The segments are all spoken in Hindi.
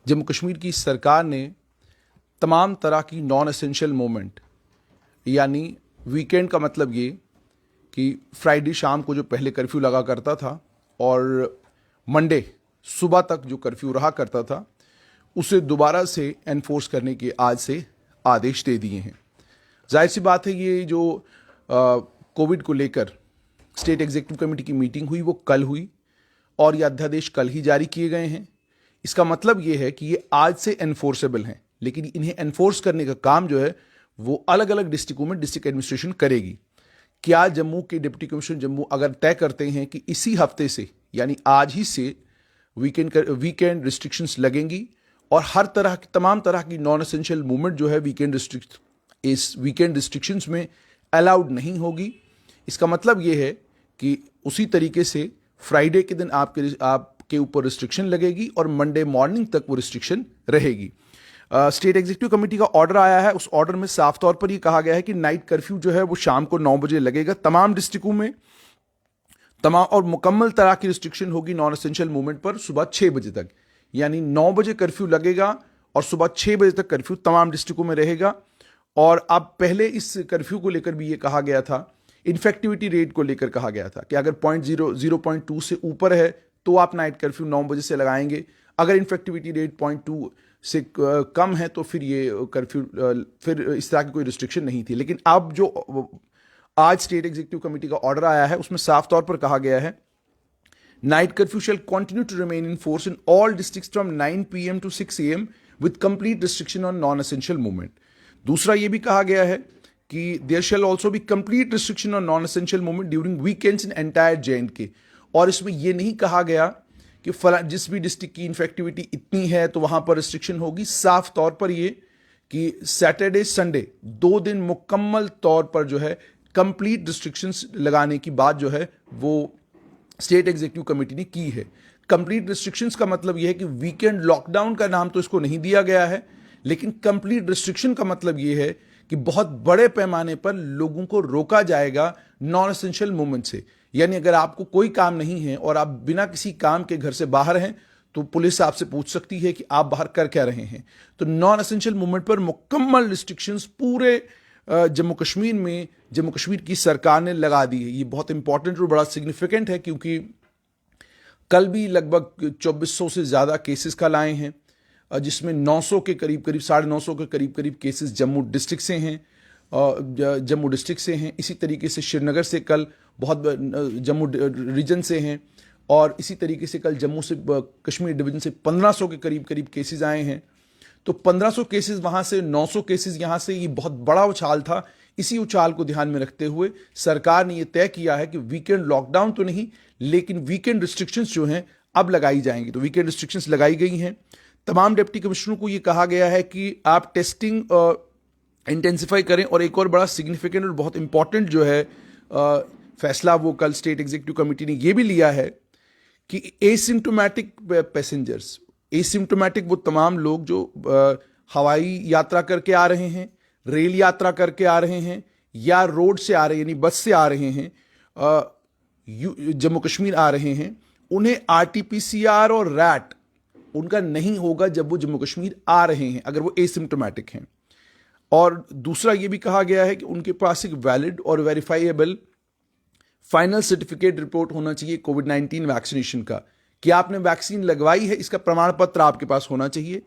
जम्मू कश्मीर की सरकार ने तमाम तरह की नॉन एसेंशियल मूवमेंट, यानी वीकेंड का मतलब ये कि फ्राइडे शाम को जो पहले कर्फ्यू लगा करता था और मंडे सुबह तक जो कर्फ्यू रहा करता था, उसे दोबारा से एनफोर्स करने के आज से आदेश दे दिए हैं। जाहिर सी बात है, ये जो कोविड को लेकर स्टेट एग्जीक्यूटिव कमेटी की मीटिंग हुई वो कल हुई और ये अध्यादेश कल ही जारी किए गए हैं। इसका मतलब ये है कि ये आज से एनफोर्सेबल हैं, लेकिन इन्हें एनफोर्स करने का काम जो है वो अलग अलग डिस्ट्रिक्टों में डिस्ट्रिक्ट एडमिनिस्ट्रेशन करेगी। क्या जम्मू के डिप्टी कमिश्नर जम्मू अगर तय करते हैं कि इसी हफ्ते से यानी आज ही से वीकेंड रिस्ट्रिक्शंस लगेंगी और हर तरह की तमाम तरह की नॉन एसेंशियल मूवमेंट जो है इस वीकेंड रिस्ट्रिक्शंस में अलाउड नहीं होगी। इसका मतलब ये है कि उसी तरीके से फ्राइडे के दिन आपके ऊपर रिस्ट्रिक्शन लगेगी और मंडे मॉर्निंग तक वो रिस्ट्रिक्शन रहेगी। स्टेट एग्जीक्यूटिव कमेटी का ऑर्डर आया है। उस ऑर्डर में साफ तौर पर यह कहा गया है कि नाइट कर्फ्यू जो है वो शाम को 9 बजे लगेगा तमाम डिस्ट्रिक्टों में, तमाम और मुकम्मल तरह की रिस्ट्रिक्शन होगी नॉन एसेंशियल मूवमेंट पर सुबह 6 बजे तक। यानी 9 बजे कर्फ्यू लगेगा और सुबह 6 बजे तक कर्फ्यू तमाम डिस्ट्रिक्टों में रहेगा। और अब पहले इस कर्फ्यू को लेकर भी ये कहा गया था, इन्फेक्टिविटी रेट को लेकर कहा गया था कि अगर 0.2 से ऊपर है तो आप नाइट कर्फ्यू 9 बजे से लगाएंगे, अगर इन्फेक्टिविटी रेट 0.2 से कम है तो फिर ये कर्फ्यू फिर इस तरह की कोई रिस्ट्रिक्शन नहीं थी। लेकिन अब जो आज स्टेट एग्जीक्यूटिव कमेटी का ऑर्डर आया है उसमें साफ तौर पर कहा गया है, night curfew shall continue to remain in force in all districts from 9 PM to 6 AM with complete restriction on non essential movement. दूसरा ये भी कहा गया है कि there shall also be complete restriction on non essential movement during weekends in entire JNK। और इसमें यह नहीं कहा गया कि जिस भी डिस्ट्रिक्ट की इन्फेक्टिविटी इतनी है तो वहां पर रिस्ट्रिक्शन होगी। साफ तौर पर यह कि सैटरडे संडे 2 दिन मुकम्मल तौर पर जो है कंप्लीट रिस्ट्रिक्शंस लगाने की बात जो है वो स्टेट एग्जीक्यूटिव कमेटी ने की है। कंप्लीट रिस्ट्रिक्शंस का मतलब यह है कि वीकेंड लॉकडाउन का नाम तो इसको नहीं दिया गया है, लेकिन कंप्लीट रिस्ट्रिक्शन का मतलब यह है कि बहुत बड़े पैमाने पर लोगों को रोका जाएगा नॉन एसेंशियल मूवमेंट से। यानी अगर आपको कोई काम नहीं है और आप बिना किसी काम के घर से बाहर हैं तो पुलिस आपसे पूछ सकती है कि आप बाहर कर क्या रहे हैं। तो नॉन एसेंशियल मूवमेंट पर मुकम्मल रिस्ट्रिक्शंस पूरे जम्मू कश्मीर में जम्मू कश्मीर की सरकार ने लगा दी है। ये बहुत इंपॉर्टेंट और बड़ा सिग्निफिकेंट है क्योंकि कल भी लगभग 2400 से ज़्यादा केसेस कल आए हैं, जिसमें 900 के करीब 950 के करीब केसेस जम्मू डिस्ट्रिक्ट से हैं। इसी तरीके से श्रीनगर से कल बहुत जम्मू रीजन से हैं और इसी तरीके से कल जम्मू से कश्मीर डिवीजन से 1500 के करीब केसेस आए हैं। तो 1500 केसेस वहाँ से, 900 केसेस यहाँ से, ये बहुत बड़ा उछाल था। इसी उछाल को ध्यान में रखते हुए सरकार ने यह तय किया है कि वीकेंड लॉकडाउन तो नहीं, लेकिन वीकेंड रिस्ट्रिक्शंस जो हैं अब लगाई जाएंगी। तो वीकेंड रिस्ट्रिक्शंस लगाई गई हैं। तमाम डिप्टी कमिश्नरों को यह कहा गया है कि आप टेस्टिंग इंटेंसिफाई करें। और एक और बड़ा सिग्निफिकेंट और बहुत इंपॉर्टेंट जो है फैसला वो कल स्टेट एग्जीक्यूटिव कमेटी ने यह भी लिया है कि एसिम्टोमेटिक पैसेंजर्स, एसिम्टोमेटिक वो तमाम लोग जो हवाई यात्रा करके आ रहे हैं, रेल यात्रा करके आ रहे हैं या रोड से आ रहे हैं यानी बस से आ रहे हैं, जम्मू कश्मीर आ रहे हैं, उन्हें RT-PCR और रैट उनका नहीं होगा जब वो जम्मू कश्मीर आ रहे हैं, अगर वो एसिम्टोमेटिक हैं। और दूसरा ये भी कहा गया है कि उनके पास एक वैलिड और वेरीफाइएबल फाइनल सर्टिफिकेट रिपोर्ट होना चाहिए कोविड-19 वैक्सीनेशन का, कि आपने वैक्सीन लगवाई है, इसका प्रमाण पत्र आपके पास होना चाहिए।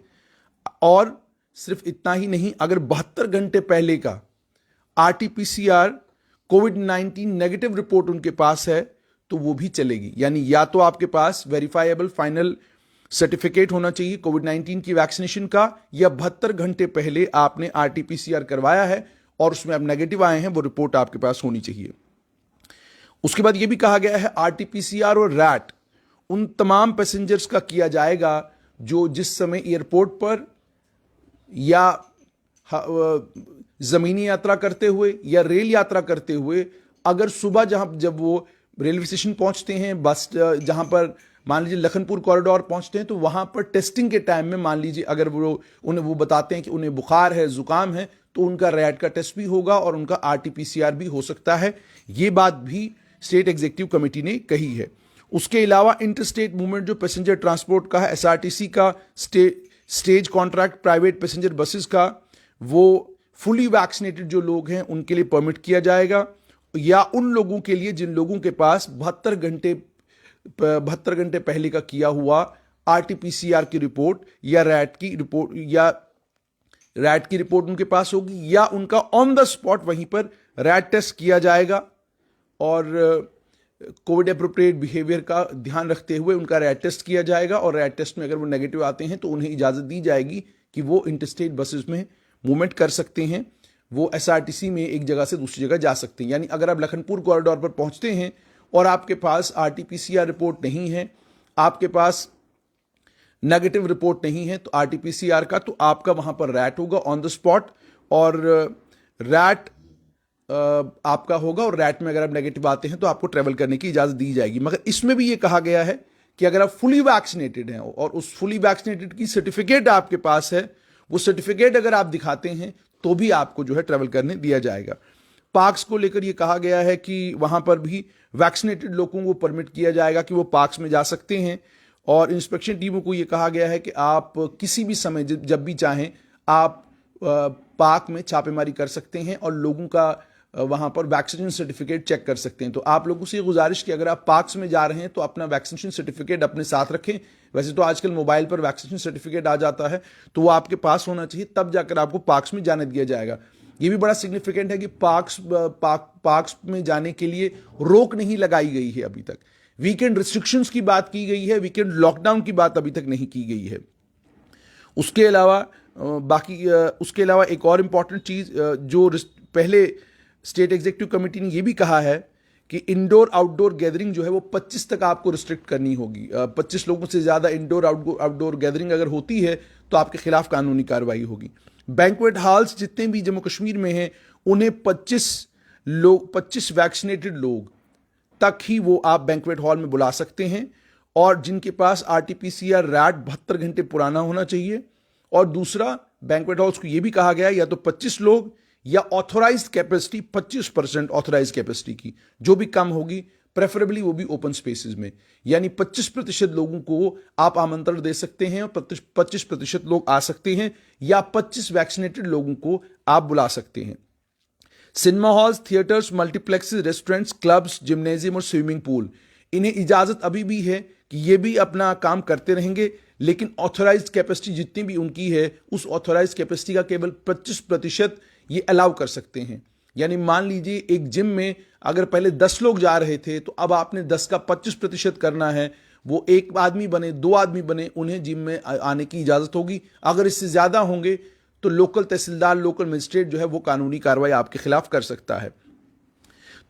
और सिर्फ इतना ही नहीं, अगर 72 घंटे पहले का RT-PCR कोविड-19 नेगेटिव रिपोर्ट उनके पास है तो वो भी चलेगी। यानी या तो आपके पास वेरीफाइएबल फाइनल सर्टिफिकेट होना चाहिए कोविड-19 की वैक्सीनेशन का, या 72 घंटे पहले आपने RT-PCR करवाया है और उसमें आप नेगेटिव आए हैं, वो रिपोर्ट आपके पास होनी चाहिए। उसके बाद यह भी कहा गया है RT-PCR और रैट उन तमाम पैसेंजर्स का किया जाएगा जो जिस समय एयरपोर्ट पर या जमीनी यात्रा करते हुए या रेल यात्रा करते हुए, अगर सुबह जब वो रेलवे स्टेशन पहुंचते हैं, बस जहां पर मान लीजिए लखनपुर कॉरिडोर पहुंचते हैं, तो वहां पर टेस्टिंग के टाइम में मान लीजिए अगर वो बताते हैं कि उन्हें बुखार है, जुकाम है, तो उनका रैट का टेस्ट भी होगा और उनका RT-PCR भी हो सकता है। ये बात भी स्टेट एग्जीक्यूटिव कमेटी ने कही है। उसके अलावा इंटर स्टेट मूवमेंट जो पैसेंजर ट्रांसपोर्ट का है, SRTC का stage contract private passenger buses का वो फुली वैक्सीनेटेड जो लोग हैं उनके लिए परमिट किया जाएगा, या उन लोगों के लिए जिन लोगों के पास 72 घंटे पहले का किया हुआ आरटीपीसीआर की रिपोर्ट या रैट की रिपोर्ट उनके पास होगी, या उनका ऑन द स्पॉट वहीं पर रैट टेस्ट किया जाएगा और कोविड एप्रोप्रिएट बिहेवियर का ध्यान रखते हुए उनका रैट टेस्ट किया जाएगा, और रैट टेस्ट में अगर वो नेगेटिव आते हैं तो उन्हें इजाजत दी जाएगी कि वो इंटरस्टेट बसेस में मूवमेंट कर सकते हैं, वो एसआरटीसी में एक जगह से दूसरी जगह जा सकते हैं। यानी अगर आप लखनपुर कॉरिडोर पर पहुंचते हैं और आपके पास आरटीपीसीआर रिपोर्ट नहीं है, आपके पास नेगेटिव रिपोर्ट नहीं है तो आरटीपीसीआर का, तो आपका वहां पर रैट होगा ऑन द स्पॉट, और रैट आपका होगा, और रैट में अगर आप नेगेटिव आते हैं तो आपको ट्रेवल करने की इजाजत दी जाएगी। मगर इसमें भी ये कहा गया है कि अगर आप फुली वैक्सीनेटेड हैं और उस फुली वैक्सीनेटेड की सर्टिफिकेट आपके पास है, वो सर्टिफिकेट अगर आप दिखाते हैं तो भी आपको जो है ट्रेवल करने दिया जाएगा। पार्क्स को लेकर यह कहा गया है कि वहां पर भी वैक्सीनेटेड लोगों को परमिट किया जाएगा कि वो पार्क्स में जा सकते हैं, और इंस्पेक्शन टीमों को यह कहा गया है कि आप किसी भी समय जब भी चाहें आप पार्क में छापेमारी कर सकते हैं और लोगों का वहां पर वैक्सीनेशन सर्टिफिकेट चेक कर सकते हैं। तो आप लोगों से गुजारिश कि अगर आप पार्क्स में जा रहे हैं तो अपना वैक्सीनेशन सर्टिफिकेट अपने साथ रखें। वैसे तो आजकल मोबाइल पर वैक्सीनेशन सर्टिफिकेट आ जाता है, तो वो आपके पास होना चाहिए, तब जाकर आपको पार्क्स में जाने दिया जाएगा। ये भी बड़ा सिग्निफिकेंट है कि पार्क्स में जाने के लिए रोक नहीं लगाई गई है अभी तक। वीकेंड रिस्ट्रिक्शंस की बात की गई है, वीकेंड लॉकडाउन की बात अभी तक नहीं की गई है। उसके अलावा एक और इंपॉर्टेंट चीज जो पहले स्टेट एग्जीक्यूटिव कमेटी ने यह भी कहा है कि इंडोर आउटडोर गैदरिंग जो है वो 25 तक आपको रिस्ट्रिक्ट करनी होगी। 25 लोगों से ज्यादा इंडोर आउटडोर गैदरिंग अगर होती है तो आपके खिलाफ कानूनी कार्रवाई होगी। बैंक्वेट हॉल्स जितने भी जम्मू कश्मीर में हैं उन्हें 25 वैक्सीनेटेड लोग तक ही वो आप बैंक्वेट हॉल में बुला सकते हैं, और जिनके पास आरटीपीसीआर रैट 72 घंटे पुराना होना चाहिए। और दूसरा, बैंक्वेट हॉल्स को यह भी कहा गया या तो 25 लोग या ऑथोराइज्ड कैपेसिटी 25% ऑथोराइज्ड कैपेसिटी की, जो भी कम होगी प्रेफरेबली वो भी ओपन स्पेसेस में, यानी 25% लोगों को आप आमंत्रण दे सकते हैं और 25% लोग आ सकते हैं, या 25 वैक्सीनेटेड लोगों को आप बुला सकते हैं। Cinema halls, theatres, multiplexes, restaurants, clubs, gymnasium और स्विमिंग पूल, इन्हें इजाजत अभी भी है कि ये भी अपना काम करते रहेंगे, लेकिन ऑथोराइज्ड कैपेसिटी जितनी भी उनकी है उस ऑथोराइज्ड कैपेसिटी का केवल 25% ये अलाउ कर सकते हैं। यानी मान लीजिए एक जिम में अगर पहले 10 लोग जा रहे थे तो अब आपने 10 का 25% करना है, वो एक आदमी बने 2 आदमी बने, उन्हें जिम में आने की इजाजत होगी। अगर इससे ज्यादा होंगे तो लोकल तहसीलदार, लोकल मजिस्ट्रेट जो है वो कानूनी कार्रवाई आपके खिलाफ कर सकता है।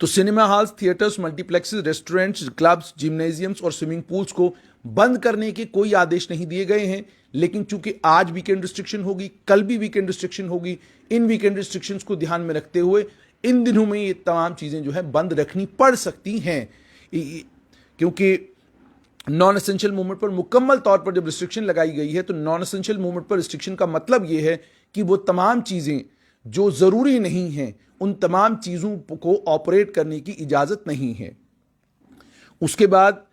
तो cinema halls, theatres, multiplexes, restaurants, clubs, gymnasiums और स्विमिंग पूल्स को बंद करने के कोई आदेश नहीं दिए गए हैं, लेकिन चूंकि आज वीकेंड रिस्ट्रिक्शन होगी, कल भी वीकेंड रिस्ट्रिक्शन होगी, इन वीकेंड रिस्ट्रिक्शंस को ध्यान में रखते हुए इन दिनों में ये तमाम चीजें जो है बंद रखनी पड़ सकती हैं, क्योंकि नॉन एसेंशियल मूवमेंट पर मुकम्मल तौर पर जब रिस्ट्रिक्शन लगाई गई है तो नॉन एसेंशियल मूवमेंट पर रिस्ट्रिक्शन का मतलब यह है कि वो तमाम चीजें जो जरूरी नहीं हैं उन तमाम चीजों को ऑपरेट करने की इजाजत नहीं है। उसके बाद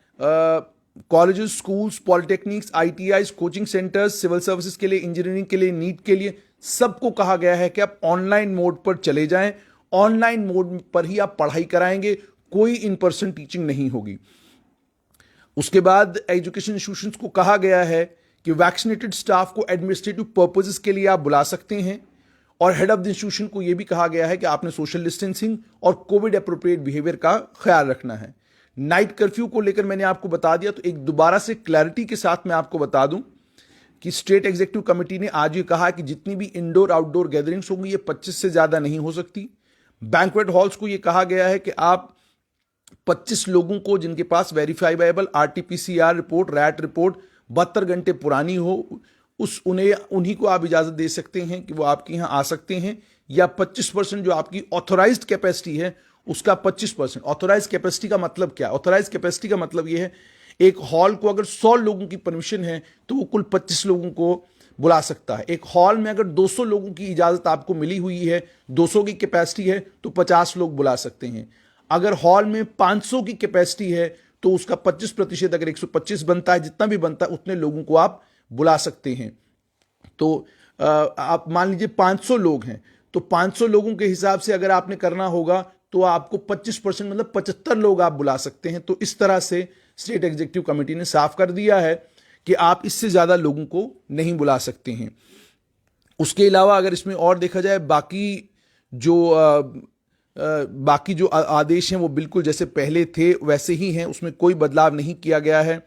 colleges, schools, polytechnics, ITIs, coaching centres, civil services के लिए, इंजीनियरिंग के लिए, नीट के लिए सबको कहा गया है कि आप ऑनलाइन मोड पर चले जाएं। ऑनलाइन मोड पर ही आप पढ़ाई कराएंगे, कोई इन पर्सन टीचिंग नहीं होगी। उसके बाद एजुकेशन इंस्टीट्यूशंस को कहा गया है कि वैक्सीनेटेड स्टाफ को एडमिनिस्ट्रेटिव पर्पसेस के लिए आप बुला सकते हैं, और हेड ऑफ द इंस्टीट्यूशन को यह भी कहा गया है कि आपने सोशल डिस्टेंसिंग और कोविड एप्रोप्रिएट बिहेवियर का ख्याल रखना है। नाइट कर्फ्यू को लेकर मैंने आपको बता दिया, तो एक दोबारा से क्लैरिटी के साथ मैं आपको बता दूं कि स्टेट एग्जीक्यूटिव कमेटी ने आज ये कहा कि जितनी भी इंडोर आउटडोर गैदरिंग्स होंगी ये 25 से ज्यादा नहीं हो सकती। बैंक्वेट हॉल्स को यह कहा गया है कि आप 25 लोगों को जिनके पास verifiable RTPCR report, RAT report 72 घंटे पुरानी हो, उन्हीं को आप इजाजत दे सकते हैं कि वो आपके यहां आ सकते हैं, या 25% जो आपकी ऑथोराइज्ड कैपेसिटी है उसका 25%। ऑथोराइज्ड कैपेसिटी का मतलब क्या? ऑथोराइज्ड कैपेसिटी का मतलब यह है एक हॉल को अगर 100 लोगों की परमिशन है तो वो कुल 25 लोगों को बुला सकता है। एक हॉल में अगर 200 लोगों की इजाजत आपको मिली हुई है, 200 की कैपेसिटी है तो 50 लोग बुला सकते हैं। अगर हॉल में 500 की कैपेसिटी है तो उसका 25%, अगर 125 बनता है, जितना भी बनता है उतने लोगों को आप बुला सकते हैं। तो आप मान लीजिए 500 लोग हैं, तो 500 लोगों के हिसाब से अगर आपने करना होगा तो आपको 25% मतलब 75 लोग आप बुला सकते हैं। तो इस तरह से स्टेट एग्जीक्यूटिव कमेटी ने साफ कर दिया है कि आप इससे ज्यादा लोगों को नहीं बुला सकते हैं। उसके अलावा अगर इसमें और देखा जाए, बाकी जो आदेश हैं वो बिल्कुल जैसे पहले थे वैसे ही हैं, उसमें कोई बदलाव नहीं किया गया है।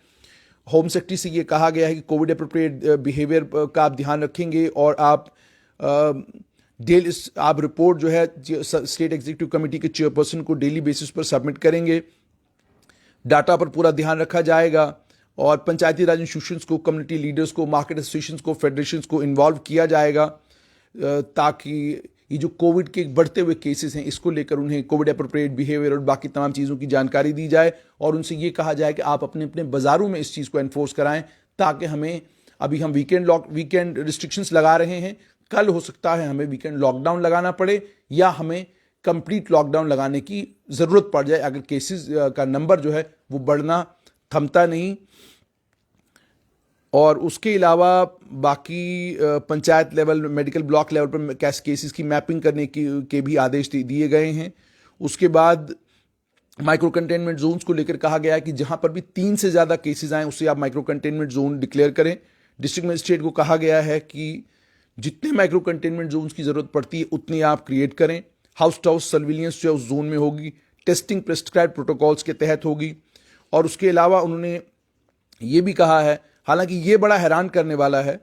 होम सेक्रेटरी से ये कहा गया है कि कोविड अप्रोप्रिएट बिहेवियर का आप ध्यान रखेंगे और आप रिपोर्ट जो है स्टेट एग्जीक्यूटिव कमेटी के चेयरपर्सन को डेली बेसिस पर सबमिट करेंगे। डाटा पर पूरा ध्यान रखा जाएगा और पंचायती राज इंस्टीट्यूशंस को, कम्युनिटी लीडर्स को, मार्केट एसोसिएशंस को, फेडरेशंस को इन्वॉल्व किया जाएगा ताकि ये जो कोविड के बढ़ते हुए केसेस हैं इसको लेकर उन्हें कोविड अप्रोप्रिएट बिहेवियर और बाकी तमाम चीज़ों की जानकारी दी जाए और उनसे ये कहा जाए कि आप अपने अपने बाज़ारों में इस चीज़ को एनफोर्स कराएं, ताकि अभी हम वीकेंड रिस्ट्रिक्शंस लगा रहे हैं, कल हो सकता है हमें वीकेंड लॉकडाउन लगाना पड़े या हमें कंप्लीट लॉकडाउन लगाने की ज़रूरत पड़ जाए अगर केसेस का नंबर जो है वो बढ़ना थमता नहीं। और उसके अलावा बाकी panchayat level, medical block level पर केसेस की मैपिंग करने के भी आदेश दिए गए हैं। उसके बाद माइक्रो कंटेनमेंट जोन्स को लेकर कहा गया है कि जहां पर भी 3 से ज़्यादा केसेस आए उससे आप माइक्रो कंटेनमेंट जोन डिक्लेयर करें। डिस्ट्रिक्ट मजिस्ट्रेट को कहा गया है कि जितने माइक्रो कंटेनमेंट जोन्स की ज़रूरत पड़ती है उतनी आप क्रिएट करें। हाउस टू हाउस सर्विलियंस जो है उस जोन में होगी, टेस्टिंग प्रेस्क्राइब्ड प्रोटोकॉल्स के तहत होगी। और उसके अलावा उन्होंने ये भी कहा है, हालांकि ये बड़ा हैरान करने वाला है,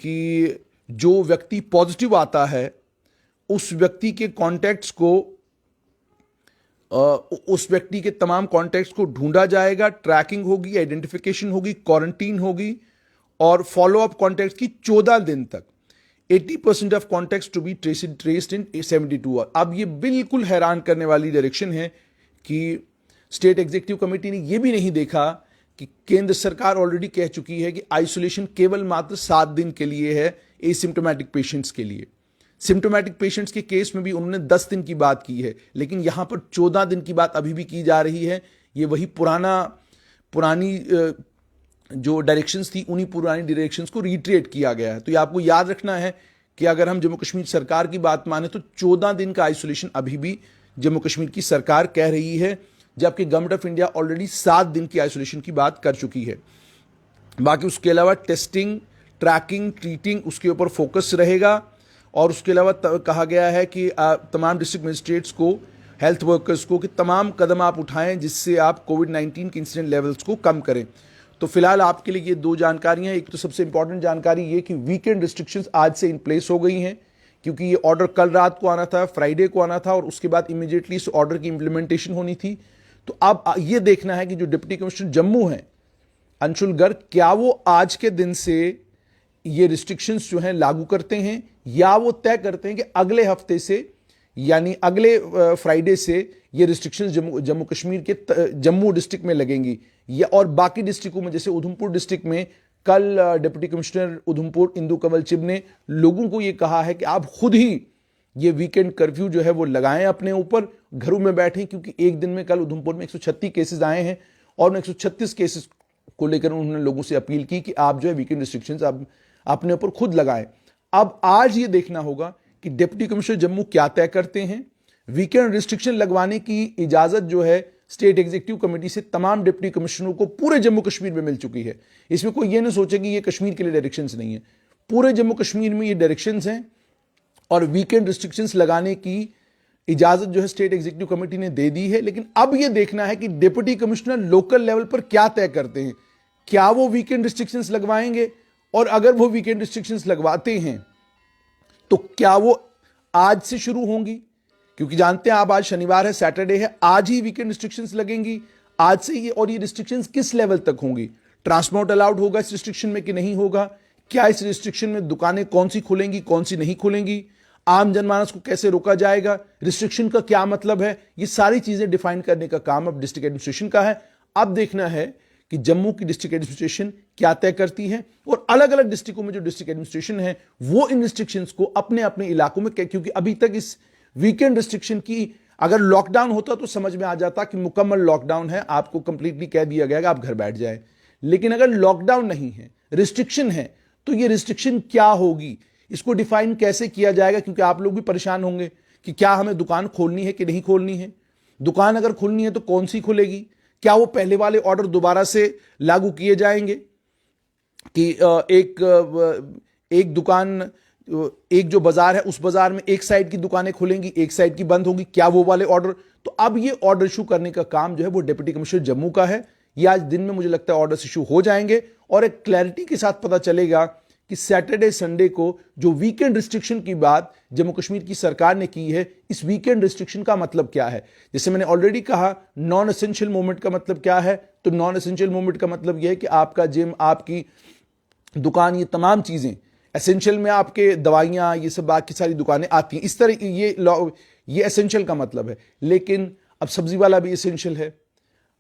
कि जो व्यक्ति पॉजिटिव आता है उस व्यक्ति के कॉन्टैक्ट्स को उस व्यक्ति के तमाम कॉन्टैक्ट्स को ढूंढा जाएगा, ट्रैकिंग होगी, आइडेंटिफिकेशन होगी, क्वारंटीन होगी और फॉलोअप कॉन्टैक्ट्स की 14 दिन तक 80% of contacts to be traced in 72 hour. अब ये बिल्कुल हैरान करने वाली डायरेक्शन है कि स्टेट एग्जीक्यूटिव कमेटी ने यह भी नहीं देखा कि केंद्र सरकार ऑलरेडी कह चुकी है कि आइसोलेशन केवल मात्र 7 दिन के लिए है एसिम्प्टोमेटिक पेशेंट्स के लिए। सिम्प्टोमेटिक पेशेंट्स के केस में भी उन्होंने 10 दिन की बात की है, लेकिन यहां पर 14 दिन की बात अभी भी की जा रही है। ये वही पुरानी जो डायरेक्शंस थी, उन्हीं पुरानी डायरेक्शंस को रिट्रेट किया गया है। तो ये आपको याद रखना है कि अगर हम जम्मू कश्मीर सरकार की बात माने तो 14 दिन का आइसोलेशन अभी भी जम्मू कश्मीर की सरकार कह रही है, जबकि गवर्नमेंट ऑफ इंडिया ऑलरेडी 7 दिन की आइसोलेशन की बात कर चुकी है। बाकी उसके अलावा टेस्टिंग, ट्रैकिंग, ट्रीटिंग उसके ऊपर फोकस रहेगा। और उसके अलावा कहा गया है कि तमाम डिस्ट्रिक्ट मजिस्ट्रेट्स को, हेल्थ वर्कर्स को कि तमाम कदम आप उठाएं जिससे आप कोविड-19 के इंसिडेंट लेवल्स को कम करें। तो फिलहाल आपके लिए ये 2 जानकारियां। एक तो सबसे इंपॉर्टेंट जानकारी ये कि वीकेंड रिस्ट्रिक्शंस आज से इन प्लेस हो गई हैं, क्योंकि ये ऑर्डर कल रात को आना था, फ्राइडे को आना था और उसके बाद इमीडिएटली इस ऑर्डर की इंप्लीमेंटेशन होनी थी। तो अब ये देखना है कि जो डिप्टी कमिश्नर जम्मू हैं अंशुल गर्ग, क्या वो आज के दिन से ये रिस्ट्रिक्शंस जो हैं लागू करते हैं या वो तय करते हैं कि अगले हफ्ते से यानी अगले फ्राइडे से ये रिस्ट्रिक्शंस जम्मू कश्मीर के जम्मू डिस्ट्रिक्ट में लगेंगी, या और बाकी डिस्ट्रिक्टों में जैसे उधमपुर डिस्ट्रिक्ट में कल डिप्टी कमिश्नर उधमपुर इंदु कंवल चिब ने लोगों को ये कहा है कि आप खुद ही ये वीकेंड कर्फ्यू जो है वो लगाएं अपने ऊपर, घरों में बैठें, क्योंकि एक दिन में कल उधमपुर में 136 केसेस आए हैं और उन 136 केसेस को लेकर उन्होंने लोगों से अपील की कि आप जो है वीकेंड रिस्ट्रिक्शंस आप अपने ऊपर खुद लगाएं। अब आज ये देखना होगा कि डिप्टी कमिश्नर जम्मू क्या तय करते हैं। वीकेंड रिस्ट्रिक्शन लगवाने की इजाजत जो है स्टेट एग्जीक्यूटिव कमेटी से तमाम डिप्टी कमिश्नरों को पूरे जम्मू कश्मीर में मिल चुकी है। इसमें कोई ये ना सोचे कि ये कश्मीर के लिए डायरेक्शंस नहीं है, पूरे जम्मू कश्मीर में ये डायरेक्शंस हैं और वीकेंड रिस्ट्रिक्शंस लगाने की इजाजत जो है स्टेट एग्जीक्यूटिव कमेटी ने दे दी है। लेकिन अब यह देखना है कि डिप्टी कमिश्नर लोकल लेवल पर क्या तय करते हैं। क्या वो वीकेंड रिस्ट्रिक्शंस लगवाएंगे, और अगर वो वीकेंड रिस्ट्रिक्शंस लगवाते हैं तो क्या वो आज से शुरू होंगी, क्योंकि जानते हैं आप आज शनिवार है, सैटरडे है, आज ही वीकेंड रिस्ट्रिक्शंस लगेंगी आज से ही। और ये रिस्ट्रिक्शंस किस लेवल तक होंगी, ट्रांसपोर्ट अलाउड होगा इस रिस्ट्रिक्शन में कि नहीं होगा, क्या इस रिस्ट्रिक्शन में दुकानें कौन सी खुलेंगी कौन सी नहीं खुलेंगी, आम जनमानस को कैसे रोका जाएगा, रिस्ट्रिक्शन का क्या मतलब है, ये सारी चीजें डिफाइन करने का काम अब डिस्ट्रिक्ट एडमिनिस्ट्रेशन का है। अब देखना है कि जम्मू की डिस्ट्रिक्ट एडमिनिस्ट्रेशन क्या तय करती है और अलग अलग डिस्ट्रिक्टों में जो डिस्ट्रिक्ट एडमिनिस्ट्रेशन है वो इन रिस्ट्रिक्शंस को अपने अपने इलाकों में, क्योंकि अभी तक इस वीकेंड रिस्ट्रिक्शन की अगर लॉकडाउन होता तो समझ में आ जाता कि मुकम्मल लॉकडाउन है, आपको कंप्लीटली कह दिया गया कि आप घर बैठ जाए। लेकिन अगर लॉकडाउन नहीं है, रिस्ट्रिक्शन है, तो ये रिस्ट्रिक्शन क्या होगी, इसको डिफाइन कैसे किया जाएगा, क्योंकि आप लोग भी परेशान होंगे कि क्या हमें दुकान खोलनी है कि नहीं खोलनी है। दुकान अगर खोलनी है तो कौन सी खुलेगी, क्या वो पहले वाले ऑर्डर दोबारा से लागू किए जाएंगे कि एक दुकान, एक जो बाजार है उस बाजार में एक साइड की दुकानें खुलेंगी, एक साइड की बंद होगी, क्या वो वाले ऑर्डर। तो अब ये ऑर्डर इशू करने का काम जो है वो डिप्टी कमिश्नर जम्मू का है। ये आज दिन में मुझे लगता है ऑर्डर इशू हो जाएंगे और एक क्लैरिटी के साथ पता चलेगा कि सैटरडे संडे को जो वीकेंड रिस्ट्रिक्शन की बात जम्मू कश्मीर की सरकार ने की है, इस वीकेंड रिस्ट्रिक्शन का मतलब क्या है। जैसे मैंने ऑलरेडी कहा, नॉन एसेंशियल मूवमेंट का मतलब क्या है, तो नॉन एसेंशियल मूवमेंट का मतलब यह है कि आपका जिम, आपकी दुकान, ये तमाम चीजें एसेंशियल में, आपके दवाइयां, ये सब बाकी सारी दुकानें आती हैं। इस तरह ये एसेंशियल का मतलब है। लेकिन अब सब्जी वाला भी एसेंशियल है,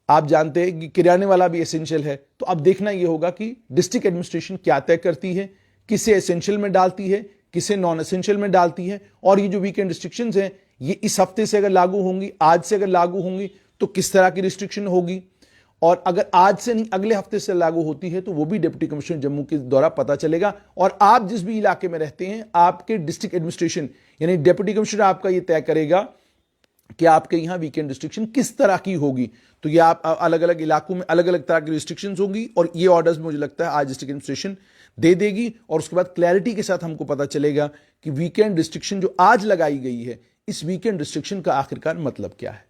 आप जानते हैं कि किराने वाला भी एसेंशियल है। तो अब देखना यह होगा कि डिस्ट्रिक्ट एडमिनिस्ट्रेशन क्या तय करती है, किसे एसेंशियल में डालती है, किसे नॉन एसेंशियल में डालती है। और ये जो वीकेंड रिस्ट्रिक्शंस हैं, ये इस हफ्ते से अगर लागू होंगी, आज से अगर लागू होंगी तो किस तरह की रिस्ट्रिक्शन होगी, और अगर आज से नहीं अगले हफ्ते से लागू होती है तो वो भी डिप्टी कमिश्नर जम्मू के द्वारा पता चलेगा। और आप जिस भी इलाके में रहते हैं, आपके डिस्ट्रिक्ट एडमिनिस्ट्रेशन यानी डिप्टी कमिश्नर आपका ये तय करेगा कि आपके यहां वीकेंड रिस्ट्रिक्शन किस तरह की होगी। तो ये आप अलग अलग इलाकों में अलग अलग तरह की रिस्ट्रिक्शंस होंगी और ये ऑर्डर्स मुझे लगता है आज डिस्ट्रिक्ट एडमिनिस्ट्रेशन दे देगी। और उसके बाद क्लैरिटी के साथ हमको पता चलेगा कि वीकेंड रिस्ट्रिक्शन जो आज लगाई गई है, इस वीकेंड रिस्ट्रिक्शन का आखिरकार मतलब क्या है।